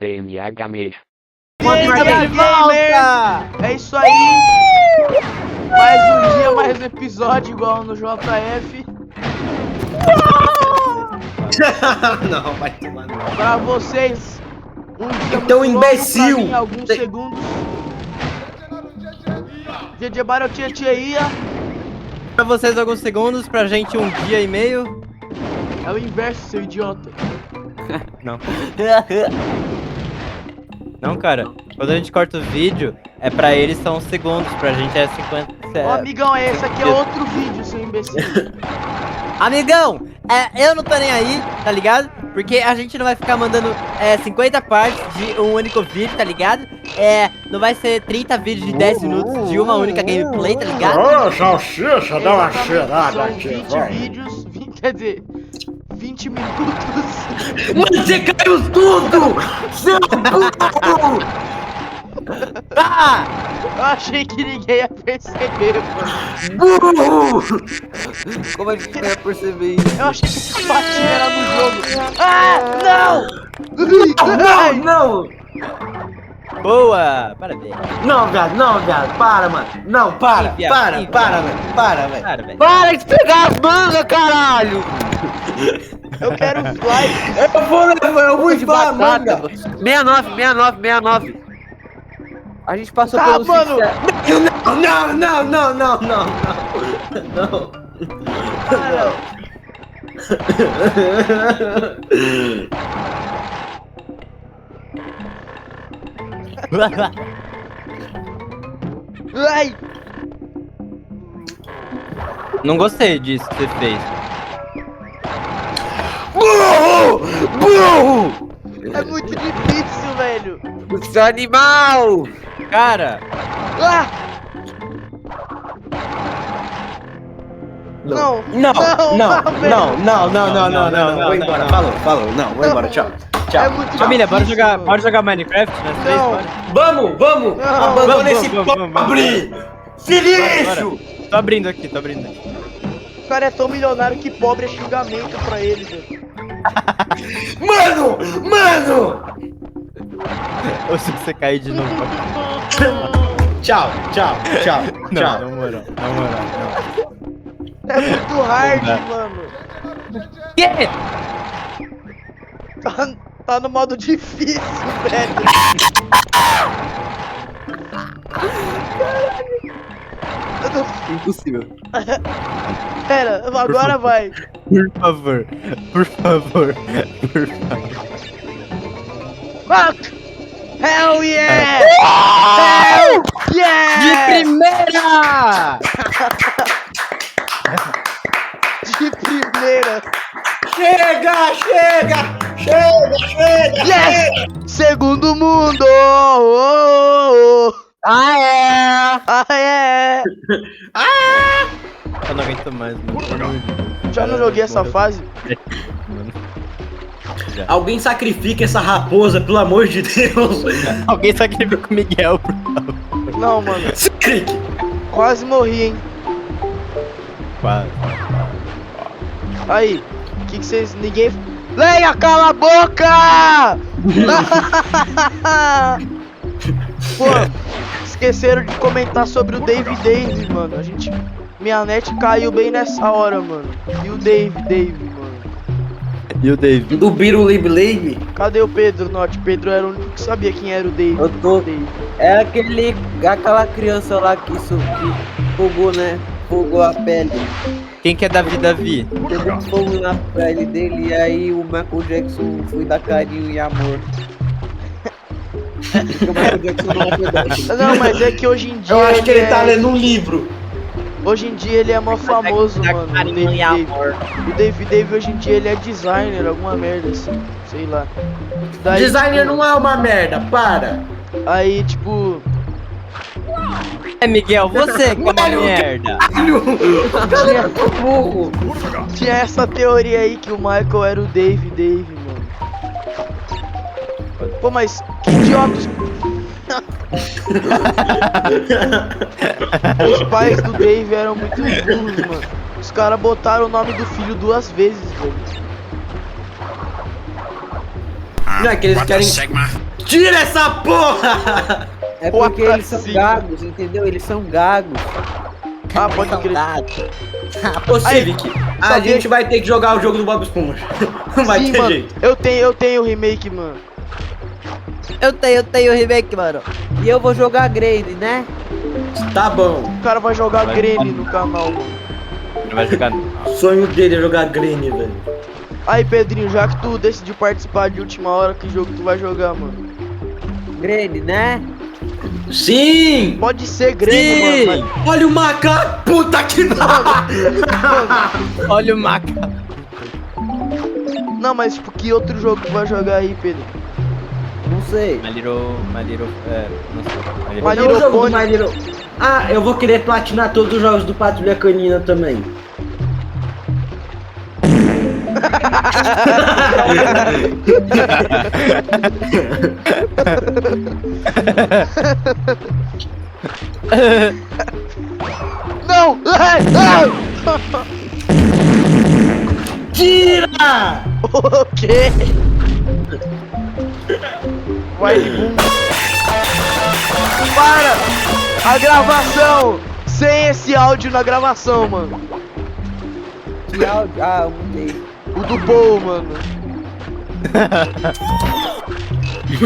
DMHM. Gamer! É isso aí! Mais um dia, mais um episódio igual no JF. Não, vai tomar no cu. Pra vocês, um dia Então, muito longo, imbecil! pra mim, alguns segundos. DJ Bar, eu tinha ia. Pra vocês alguns segundos, pra gente um dia e meio. É o inverso, seu idiota. Não. Não, cara. Quando a gente corta o vídeo, é pra eles são segundos, pra gente é 50. Ô, amigão, esse aqui é outro vídeo, seu imbecil. Amigão, eu não tô nem aí, tá ligado? Porque a gente não vai ficar mandando 50 partes de um único vídeo, tá ligado? Não vai ser 30 vídeos de 10 minutos de uma única gameplay, tá ligado? Ô, salsicha, dá uma Exatamente, cheirada são aqui, 20 vai. vídeos, quer dizer, 20 minutos. Mano, você caiu tudo! Seu burro! Ah! Eu achei que ninguém ia perceber, mano. Burro! Como a gente não ia perceber isso? Eu achei que esse patinho era no jogo. Ah, não! Não, não! Boa! Parabéns. Não, viado, para, mano. Não, para, Ih, viado, para, ih, para, viado. velho, para, velho. Para, velho. Para de pegar as mangas, caralho! Eu quero likes. Eu vou De falar, batata. manga. 69. A gente passou Tá, pelo mano. Não. Cara, ai, Não gostei disso que você fez. Burro! é muito difícil, velho. Seu animal! Cara, Ah! Não, Não. velho. Vou embora, falou. Não, vou embora, tchau. É muito família, difícil, mano. bora jogar Minecraft? Nós três, Não. bora? Vamos! Não. Abandona Vamos, esse vamos. pobre! Silêncio! Tô abrindo aqui. O cara é tão milionário que pobre é xingamento pra ele, velho. Mano! Ou se você cair de novo. Tchau. Não, na moral, não. É muito hard, Não dá. mano. Que? Tá no modo difícil, velho. Impossível. Pera, agora vai. Por favor. Fuck! Hell yeah! Hell yeah! De primeira! De primeira! Chega! Yes! Segundo mundo! Oh, oh, oh. Ah, é! Ah, é! Eu não aguento mais, mano. Já não joguei essa fase? Alguém sacrifica essa raposa, pelo amor de Deus! Alguém sacrifica o Miguel, por favor. Não, mano. Clique! Quase morri, hein? Quase. Aí, que vocês. Ninguém. Leia, cala a boca! Pô, esqueceram de comentar sobre o Dave, mano. Minha net caiu bem nessa hora, mano. E o Dave, mano. E o David? Do Biro Libe? Cadê o Pedro, Norte? Pedro era o único que sabia quem era o Dave. Eu tô- Dave. É aquela criança lá que fogou, né? Fogou a pele. Quem que é Davi? Teve um fogo na pele dele e aí o Michael Jackson foi dar carinho e amor. Porque o Michael Jackson não é pedófilo. Não, mas é que hoje em dia. Eu acho que ele tá lendo um livro. Hoje em dia ele é mó famoso, Dá mano. O carinho e Dave. amor. O Dave hoje em dia ele é designer, alguma merda assim. Sei lá. Daí, Designer tipo, não é uma merda, para! Aí, tipo. Miguel, você que é uma Mano, merda. Tinha burro! Tinha essa teoria aí que o Michael era o Dave, mano. Pô, mas que idiotas. Os pais do Dave eram muito burros, mano. Os caras botaram o nome do filho 2 vezes, velho. Não é que eles querem. Tira essa porra! É porque What eles são the- gagos, entendeu? Eles são gagos. Ah, pode crer. Ô, Civic, a sabia- gente vai ter que jogar o jogo do Bob Esponja. Não vai Sim, ter mano. jeito. Eu tenho o remake, mano. Eu tenho o remake, mano. E eu vou jogar Grade, né? Tá bom. O cara vai jogar Vai. Granny no canal, mano. Não vai jogar. O sonho dele é jogar Granny, velho. Aí, Pedrinho, já que tu decidiu participar de última hora, que jogo tu vai jogar, mano? Grade, né? Sim! Pode ser Granny, mano. Olha o macaco! Puta que pariu! Olha o maca. Não, mas tipo, que outro jogo tu vai jogar aí, Pedro? Não sei. My Little, não sei. My É o Little jogo Pony. do My Little... Ah, eu vou querer platinar todos os jogos do Patrulha Canina também. Não! Ai, ai! Tira! O quê? Vai, boom. Para! A gravação! Sem esse áudio na gravação, mano. Que áudio? Ah, eu mudei. O do Paul, mano.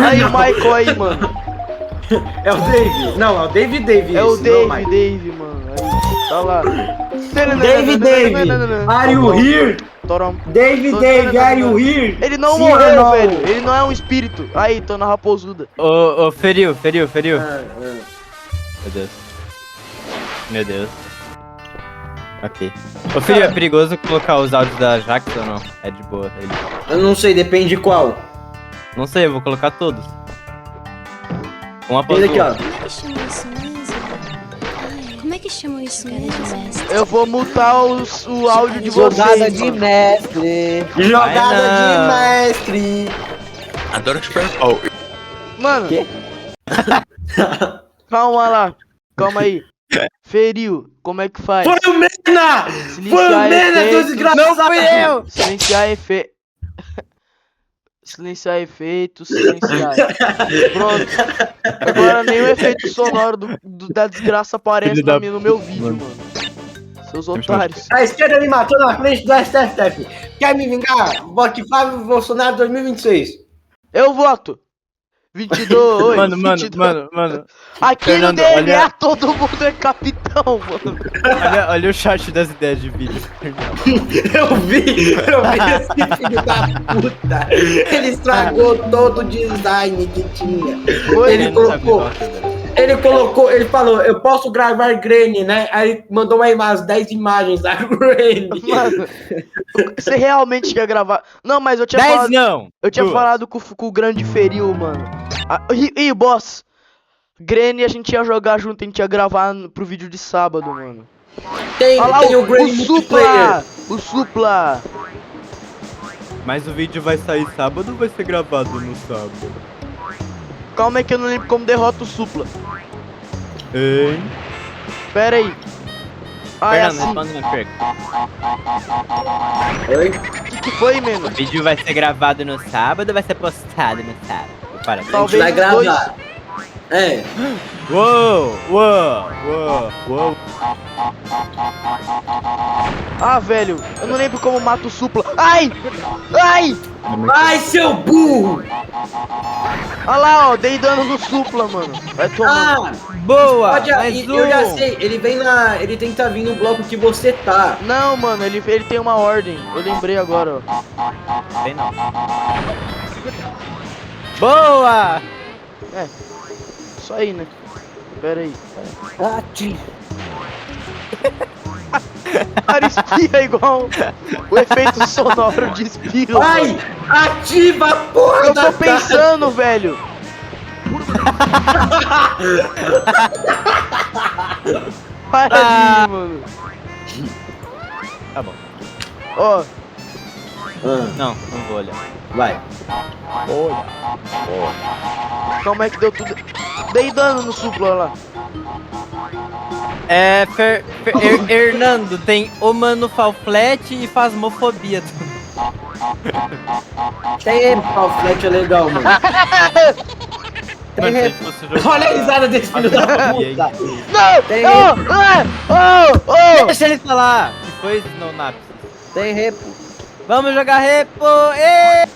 Aí o Michael aí, mano. É o Dave. Não, é o Dave. É o esse, não Dave, Mike. Dave, mano. Aí, tá lá. Dave. Are you here? Torom. Dave, are you here? Ele não Sim ou morreu, não? velho. Ele não é um espírito. Aí, tô na raposuda. Ô, feriu. Ah, Meu Deus. Meu Deus. Ok. Ô, filho, é perigoso colocar os áudios da Jax ou não? É de boa. eu não sei, depende de qual. Não sei, eu vou colocar todos. Um após Esse o aqui, ó. outro. Como é que chama isso mesmo? Ai, como é que chama isso mesmo? Eu vou mutar o áudio de Jogada vocês, de mano. mestre. Jogada Vai não. de mestre. Adoro chupar pau. Mano, Quê? calma lá. Calma aí. Feriu. Como é que faz? Foi o Mena! Foi o Silenciar Mena, seu efeitos. desgraçado! Não fui eu! Silenciar efeito. Silenciar efeitos, silenciar. Pronto. Agora nenhum efeito sonoro da desgraça aparece Filho da no meu vídeo, mano. Seus otários. A esquerda me matou na frente do STF. Quer me vingar? Vote Flávio Bolsonaro 2026. Eu voto. 22. Mano, 22. mano. Aqui Fernando, no DNA olha- todo mundo é capitão, mano. Olha o chat das ideias de vídeo. Eu vi esse filho da puta. Ele estragou todo o design que tinha. Foi, Ele ele falou, eu posso gravar Granny, né? Aí mandou umas 10 imagens da Granny. Mano, você realmente quer gravar? Não, mas eu tinha 10 falado. não! Eu tinha Duas. falado com o grande Feril, mano. E boss, Granny a gente ia jogar junto, a gente ia gravar pro vídeo de sábado, mano. Tem, Olha lá tem o o Granny multiplayer. Supla! O Supla! Mas o vídeo vai sair sábado ou vai ser gravado no sábado? Calma aí que eu não lembro como derrota o Supla. Hein? Pera aí. Ah, é Fernando, assim. responde minha pergunta. Oi? O que foi, O mano? vídeo vai ser gravado no sábado ou vai ser postado no sábado? Para. A gente Talvez vai os dois. gravar. É. Uou! Ah, velho, eu não lembro como mata o Supla. Ai! Ai! Ai, seu burro! Olha lá, ó, dei dano no Supla, mano. Vai tomar. Ah, Boa! pode, Mais eu já um. sei, ele vem na. Ele tem que estar vindo no bloco que você tá. Não, mano, ele tem uma ordem. Eu lembrei agora, ó. Vem não. Boa! Isso aí, né? Pera aí. Ati. Cara, espia igual o efeito sonoro de espirro. Ai! Ativa a porra Eu da tô pensando, velho. Para de ir, mano. Tá bom. Ó, Não vou olhar. Vai. calma aí que deu tudo. Dei dano no Supla lá. Hernando, tem Omanofalflete e Fasmofobia. Tem ele, o flat é legal, mano. Tem Mano, se a repo. gente fosse jogar- Olha a risada desse filho da puta. Não! Tem Oh! Deixa ele falar! Que foi Snownaps? Tem repo. Vamos jogar repo! Ê!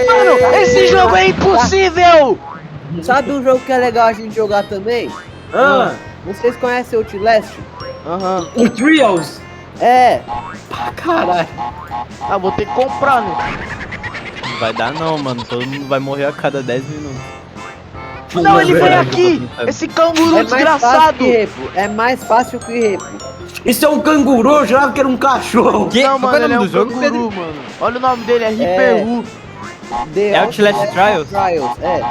Mano, esse jogo é impossível! Sabe um jogo que é legal a gente jogar também? Ah, Vocês conhecem Outlast? Aham. o Trials. É. Caralho. Ah, vou ter que comprar, né? Não vai dar não, mano. Todo mundo vai morrer a cada 10 minutos. Não, ele vem verdade, aqui! eu tô Esse canguru É mais fácil desgraçado! que repo. É mais fácil que repo. Isso é um canguru, eu jurava que era um cachorro. Que? Não, Qual mano, é o ele é nome um do jogo, canguru, Pedro? mano. Olha o nome dele, é Hyperru. The Outlast Trials? É. É.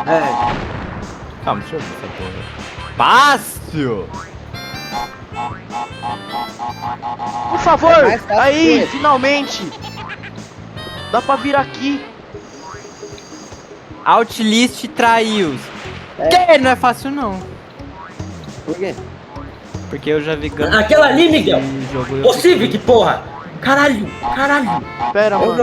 Calma, deixa eu ver essa porra. Fácil! Por favor! É mais fácil Aí, que- finalmente! Dá pra vir aqui. Outlist Trials. É. Que? Não é fácil não. Por quê? Porque eu já vi gameplay Aquela ali, Miguel. de jogo. Ô, Civic, porra. Caralho, caralho. Pera, Eu mano.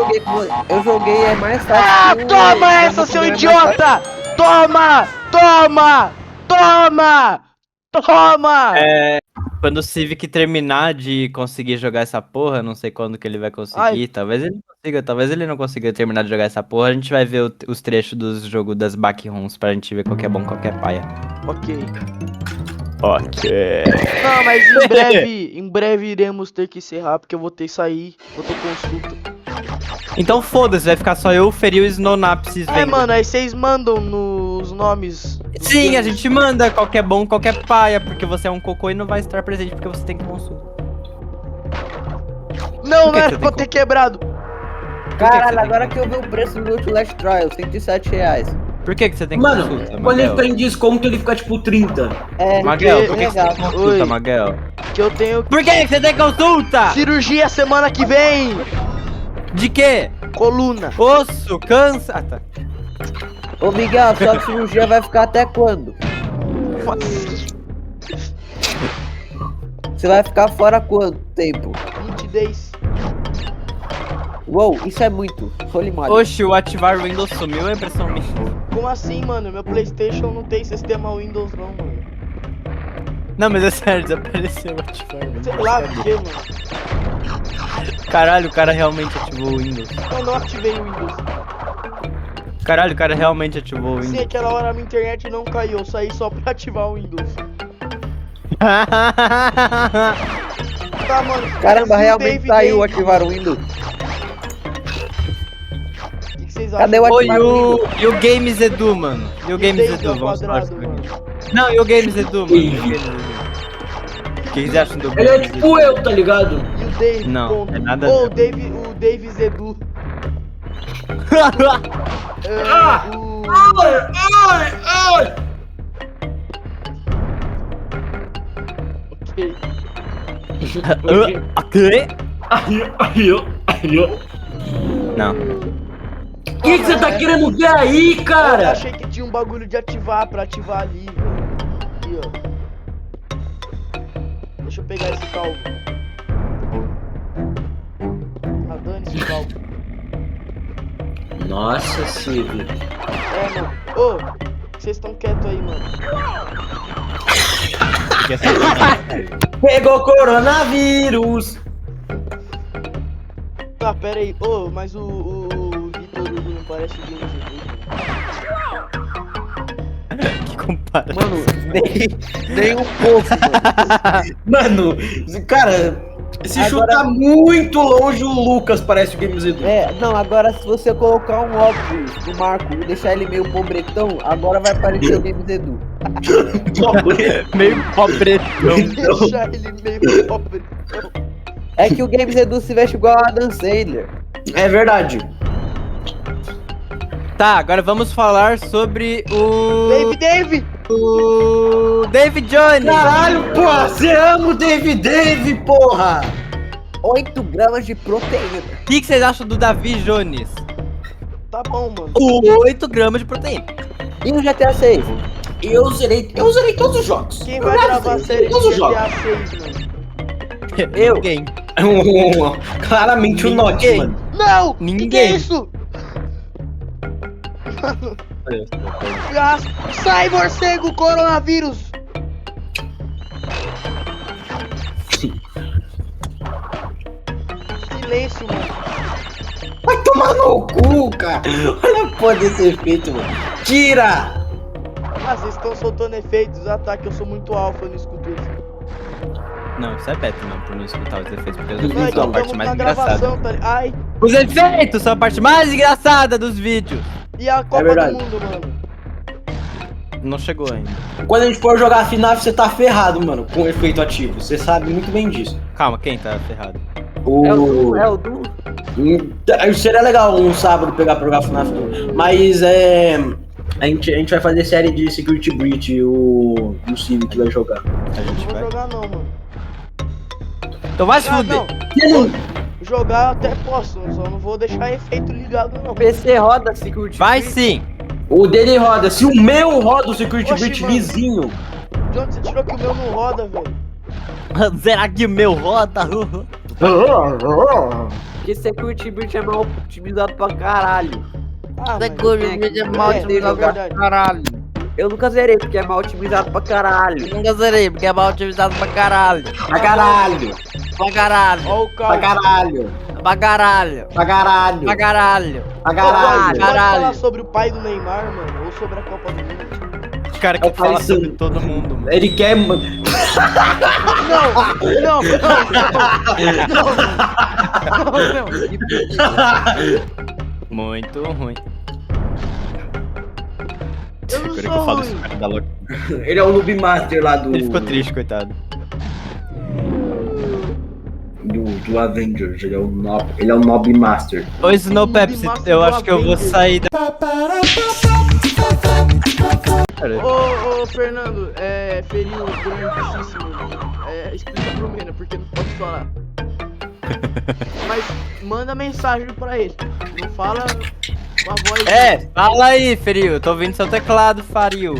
joguei, é mais fácil. Ah, que o- toma essa, seu idiota! Toma! Toma! Toma! Toma! Quando o Civic terminar de conseguir jogar essa porra, não sei quando que ele vai conseguir, Ai. talvez ele consiga, talvez ele não consiga terminar de jogar essa porra, a gente vai ver os trechos dos jogos das backrooms pra gente ver qual que é bom, qual que é paia. Ok. Ok. Não, mas em breve iremos ter que encerrar, porque eu vou ter que sair, vou ter consulta. Então foda-se, vai ficar só eu, o Feri e o Snownaps É, vendo. mano, aí vocês mandam nos nomes. dos Sim, a games. gente manda qual que é bom, qual que é paia, porque você é um cocô e não vai estar presente porque você tem consulta. Não, Por que não era que você pra tem ter quebrado. Caralho, tem agora que- que eu vi o preço do Outlast Trials, R$107. Por que você tem Mano, consulta, quando ele Maguel? fica em desconto, ele fica tipo 30. É, Maguel, por que você legal. tem consulta, Oi. Maguel? Que eu tenho Por que você tem consulta? cirurgia semana que vem. De quê? Coluna. Osso, cansa. Ah, tá. Ô Miguel, sua cirurgia vai ficar até quando? Você vai ficar fora quanto tempo? 20 days. Uou, isso é muito. Holy moly. Oxe, o ativar o Windows sumiu, é impressão minha. Como assim, mano? Meu PlayStation não tem sistema Windows, não, mano. Não, mas é sério, desapareceu o ativar o Windows. Sei lá por quê, mano. Caralho, o cara realmente ativou o Windows. Eu não ativei o Windows. Caralho, o cara realmente ativou o Sim, Windows. aquela hora a minha internet não caiu. Eu saí só pra ativar o Windows. Tá, mano. Caramba, se o realmente Dave saiu Dave- ativar o Windows. O que vocês Cadê acham? o Oi, ativar o Windows? e o Games Edu, mano? E o Games Dave Edu, ao vamos falar quadrado, sobre mano. isso. Não, e o Games Edu, mano? E o Games Edu? O que vocês acham do Ele é Games tipo eu, tá ligado? E o Dave, Não, ponto. é nada a Ô, ver. o Dave Zedu. É, Ah! o... Ai, ai! Ok. Ok? Aí. Não. O que você tá querendo ver aí, Eu cara? achei que tinha um bagulho de ativar pra ativar ali, velho. Aqui, ó. Deixa eu pegar esse calvo. Tá dando esse calvo. Nossa, Civic. É, mano. Ô, vocês estão quietos aí, mano. Porque essa Pegou coronavírus. Tá, pera aí. Ô, mas o Vitor Hugo não parece o James Hugo. que compara. Mano, nem um pouco, mano. Mano, cara, se Agora- chutar muito longe, o Lucas parece o Games Edu. É, não, agora se você colocar um óculos no Marco e deixar ele meio pobretão, agora vai parecer o Games Edu. Meio pobretão. Deixa ele meio pobre. É que o Games Edu se veste igual a Adam Sandler. É verdade. Tá, agora vamos falar sobre o Dave! David Jones. Caralho, porra, você ama o Dave, porra! 8 gramas de proteína. O que vocês acham do Davi Jones? Tá bom, mano. 8 gramas de proteína. E no GTA 6? Eu zerei todos os jogos. Quem vai gravar a série de todos os jogos. GTA 6, mano? Eu. Ninguém. Claramente o Note, Ninguém. mano. Não! Ninguém. Que é isso? Ah, sai, morcego, coronavírus! Silêncio, mano. Vai tomar no cu, cara. Olha a porra desse efeito, mano. Tira! Ah, vocês estão soltando efeitos. Ah, tá, que eu sou muito alfa, eu não escuto isso. Não, isso é beta, mano, por não escutar os efeitos, porque os Não, efeitos são então a parte tamo mais na engraçada. gravação, tá ligado? Ai, Os efeitos são a parte mais engraçada dos vídeos. e a Copa do verdade. Mundo, mano? Não chegou ainda. Quando a gente for jogar a final, você tá ferrado, mano, com o efeito ativo. Você sabe muito bem disso. Calma, quem tá ferrado? É o Du. Seria legal um sábado pegar pra jogar FNAF 2. Mas a gente vai fazer série de Security Breach e o Civic vai jogar. A Não gente vou vai. jogar não, mano. Então vai se Ah, fuder. não. Jogar eu até posso, só não vou deixar efeito ligado não. O PC roda Security Vai Breach. sim. O dele roda. Se o meu roda o Security Oxi, Breach mano. lisinho. De onde você tirou que o meu não roda, velho? Será que o meu roda? Porque Security Breach é mal otimizado pra caralho. Ah, Security Breach é mal otimizado pra verdade. caralho. Eu nunca zerei porque é mal otimizado pra caralho. Nunca zerei, porque é mal otimizado pra caralho. Pra caralho. Pra caralho. Ó o Pra carro. caralho. Pra caralho. Pra caralho. Pra caralho. Pra Ô, caralho. pode caralho. falar sobre o pai do Neymar, mano? Ou sobre a Copa do Mundo? Os caras que Eu falam falei sobre sim. todo mundo, mano. Ele quer. Não, não, Muito ruim. eu não Agora que sou eu falo ruim. isso, o cara dá louco. Ele é o Noob Master lá do. Ele ficou triste, coitado. Do Avengers. Ele é o Noob Master. Ô Snow Pepsi, Master eu do acho que eu vou Avengers. sair da. Ô, Fernando, feriu grandíssimo. Explica pro Mena, porque não pode falar. Mas manda mensagem pra ele. Não fala com a voz. Fala aí, Feril. Tô ouvindo seu teclado, Faril.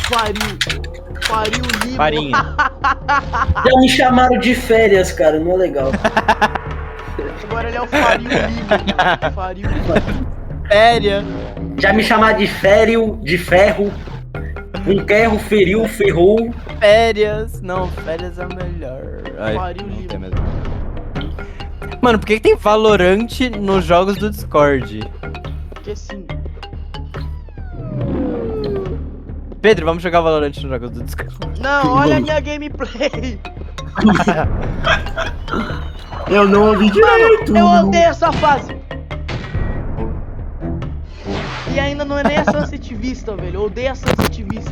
Fariu Lima. Farinha. Já me chamaram de férias, cara. Não é legal. Agora ele é o Fariu Lima. Fariu Lima. Séria. Já me chamaram de fério, de ferro. Um ferro, feriu, ferrou. Férias. Não, férias é melhor. Ai, Faria o não livro. tem mesmo. Mano, por que tem Valorant nos jogos do Discord? Porque assim. Pedro, vamos jogar Valorant nos jogos do Discord. Não, olha a minha gameplay. Eu não ouvi direito. Eu odeio essa fase. E ainda não é nem a sensitivista, velho. Eu odeio a sensitivista.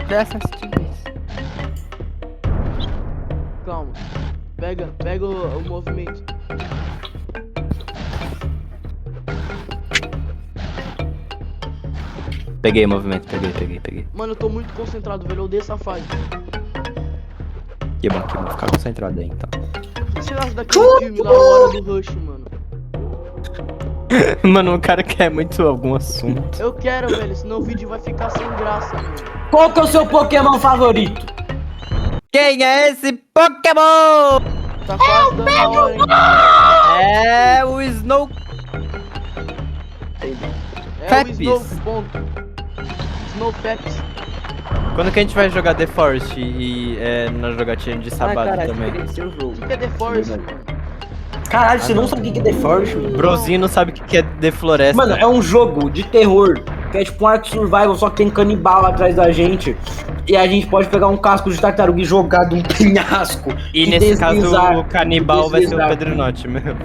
Dessas times. Calma. Pega o movimento. Peguei o movimento, peguei. Mano, eu tô muito concentrado, velho. Eu odeio essa fase. Que bom, vou ficar concentrado aí então. O que você acha daquele filme lá, Hora do Rush, mano? Mano, o cara quer muito algum assunto. Eu quero, velho. Senão o vídeo vai ficar sem graça, mano. Qual que é o seu Pokémon favorito? Quem é esse Pokémon? Tá quase dando a hora, hein? É o Snow. É Pepis. o Snow, ponto. Snow Pepsi. Quando que a gente vai jogar The Forest e na jogatina de sábado caralho, também? experienciei o jogo. O que é The Forest, mano? Caralho, você não sabe o que é The Forest, mano? Brozinho não sabe o que é The Floresta. Mano, é um jogo de terror. Que é tipo um Ark Survival, só que tem canibal atrás da gente. E a gente pode pegar um casco de tartaruga e jogar de um penhasco. E nesse caso deslizar. o canibal vai ser o Deslizar. Pedro Notti mesmo.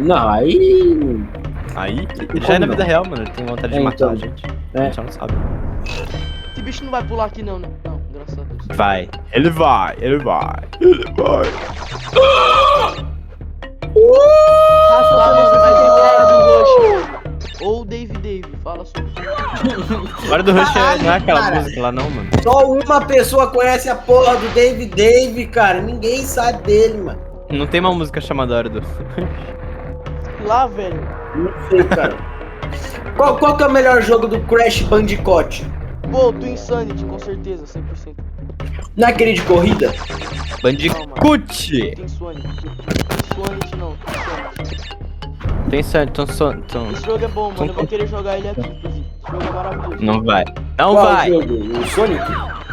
Não, aí. Aí, ele já é na vida real, mano. Ele tem vontade de matar então. a gente. A É. gente já não sabe. Esse bicho não vai pular aqui, não, né? Não, graças a Deus. Vai. Ele vai. Fala sobre Hora do Rush, mano. Ou Dave. Fala sobre. Hora do Rush Caralho, não é aquela cara. música lá não, mano. Só uma pessoa conhece a porra do Dave, cara. Ninguém sabe dele, mano. Não tem uma música chamada Hora do Lá, velho. Não sei, cara. Qual que é o melhor jogo do Crash Bandicoot? Pô, do Insanity, com certeza, 100%. Não é aquele de corrida? Bandicoot! Tem Sonic. Tem Sonic não, tem Sonic. Tem certo, Esse jogo é bom, mano. Eu vou querer jogar ele aqui, inclusive. Esse jogo é maravilhoso. Não vai. Não Qual vai! jogo? O Sonic?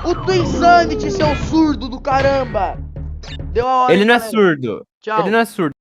O do Insanity, seu surdo do caramba! Deu a hora. Ele não é galera. surdo. Tchau. Ele não é surdo.